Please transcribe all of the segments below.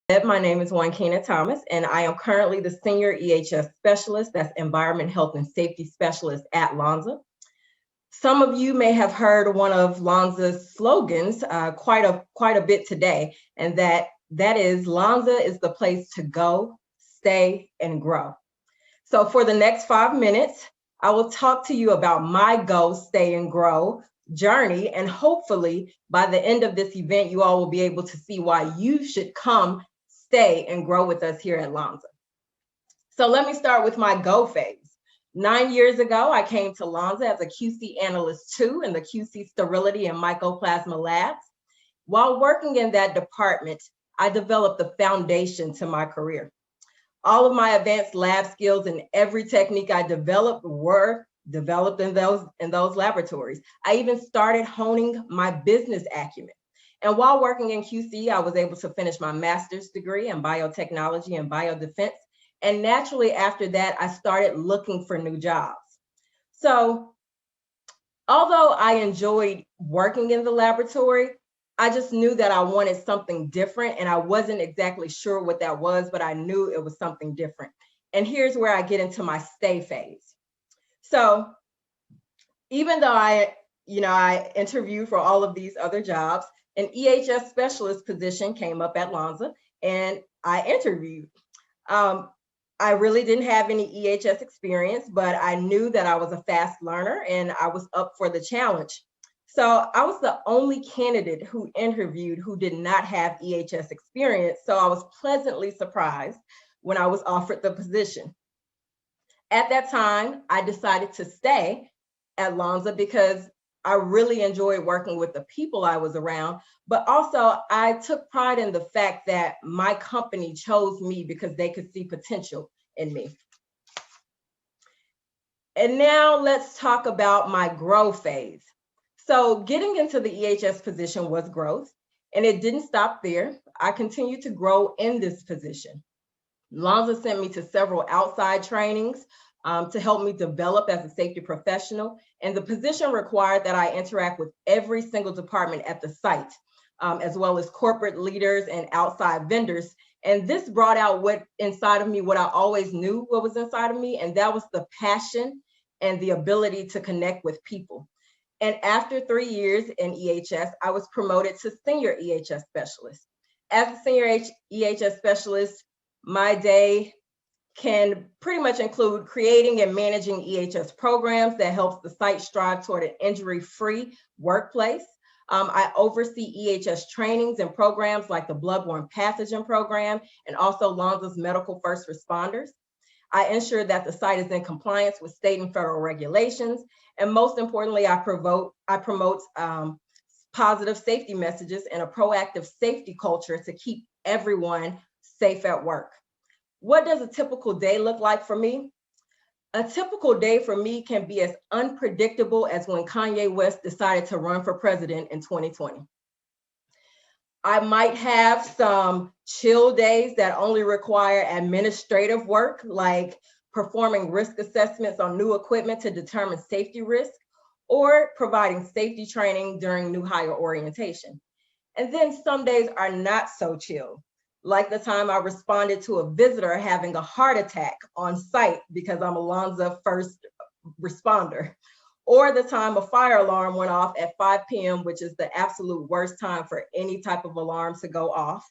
My name is Juanquina Thomas, and I am currently the Senior EHS Specialist, that's Environment, Health, and Safety Specialist at Lonza. Some of you may have heard one of Lonza's slogans quite a bit today, and that is Lonza is the place to go, stay, and grow. So for the next 5 minutes, I will talk to you about my go, stay, and grow journey, and hopefully by the end of this event, you all will be able to see why you should come, stay, and grow with us here at Lonza. So let me start with my go phase. 9 years ago, I came to Lonza as a QC Analyst 2 in the QC Sterility and Mycoplasma labs. While working in that department, I developed the foundation to my career. All of my advanced lab skills and every technique I developed were developed in those laboratories. I even started honing my business acumen. And while working in QC, I was able to finish my master's degree in biotechnology and biodefense. And naturally after that, I started looking for new jobs. So although I enjoyed working in the laboratory, I just knew that I wanted something different, and I wasn't exactly sure what that was, but I knew it was something different. And here's where I get into my stay phase. So even though I interviewed for all of these other jobs, an EHS specialist position came up at Lonza, and I interviewed. I really didn't have any EHS experience, but I knew that I was a fast learner and I was up for the challenge. So I was the only candidate who interviewed who did not have EHS experience. So I was pleasantly surprised when I was offered the position. At that time, I decided to stay at Lonza because I really enjoyed working with the people I was around, but also I took pride in the fact that my company chose me because they could see potential in me. And now let's talk about my grow phase. So getting into the EHS position was growth, and it didn't stop there. I continued to grow in this position. Lonza sent me to several outside trainings to help me develop as a safety professional. And the position required that I interact with every single department at the site, as well as corporate leaders and outside vendors. And this brought out what inside of me, what I always knew what was inside of me, and that was the passion and the ability to connect with people. And after 3 years in EHS, I was promoted to senior EHS specialist. As a senior EHS specialist, my day can pretty much include creating and managing EHS programs that helps the site strive toward an injury-free workplace. I oversee EHS trainings and programs like the bloodborne pathogen program and also Lonza's medical first responders. I ensure that the site is in compliance with state and federal regulations. And most importantly, I promote positive safety messages and a proactive safety culture to keep everyone safe at work. What does a typical day look like for me? A typical day for me can be as unpredictable as when Kanye West decided to run for president in 2020. I might have some chill days that only require administrative work, like performing risk assessments on new equipment to determine safety risk, or providing safety training during new hire orientation. And then some days are not so chill, like the time I responded to a visitor having a heart attack on site because I'm a Lonza first responder, or the time a fire alarm went off at 5 p.m., which is the absolute worst time for any type of alarm to go off.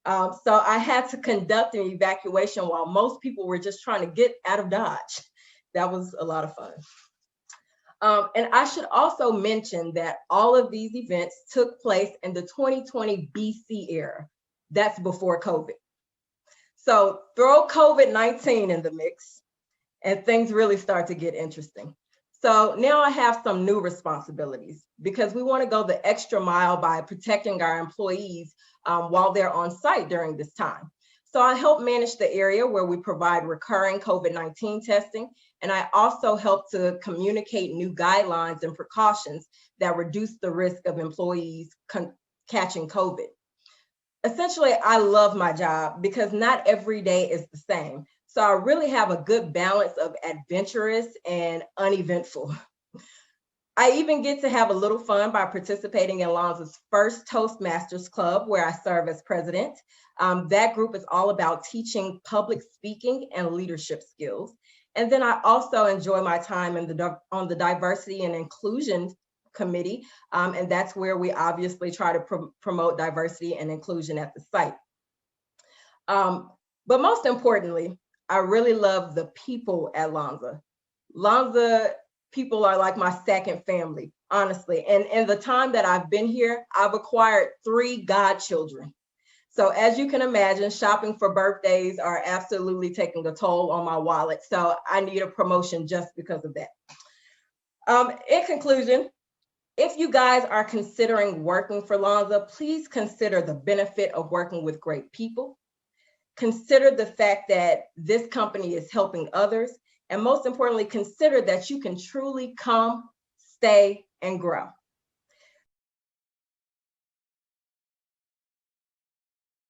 So I had to conduct an evacuation while most people were just trying to get out of Dodge. That was a lot of fun. And I should also mention that all of these events took place in the 2020 BC era. That's before COVID. So throw COVID-19 in the mix and things really start to get interesting. So now I have some new responsibilities because we want to go the extra mile by protecting our employees while they're on site during this time. So I help manage the area where we provide recurring COVID-19 testing, and I also help to communicate new guidelines and precautions that reduce the risk of employees catching COVID. Essentially, I love my job because not every day is the same. So I really have a good balance of adventurous and uneventful. I even get to have a little fun by participating in Lonza's first Toastmasters Club, where I serve as president. That group is all about teaching public speaking and leadership skills. And then I also enjoy my time on the diversity and inclusion committee, and that's where we obviously try to promote diversity and inclusion at the site. But most importantly, I really love the people at Lonza. Lonza people are like my second family, honestly. And in the time that I've been here, I've acquired 3 godchildren. So as you can imagine, shopping for birthdays are absolutely taking a toll on my wallet. So I need a promotion just because of that. In conclusion, if you guys are considering working for Lonza, please consider the benefit of working with great people. Consider the fact that this company is helping others. And most importantly, consider that you can truly come, stay, and grow.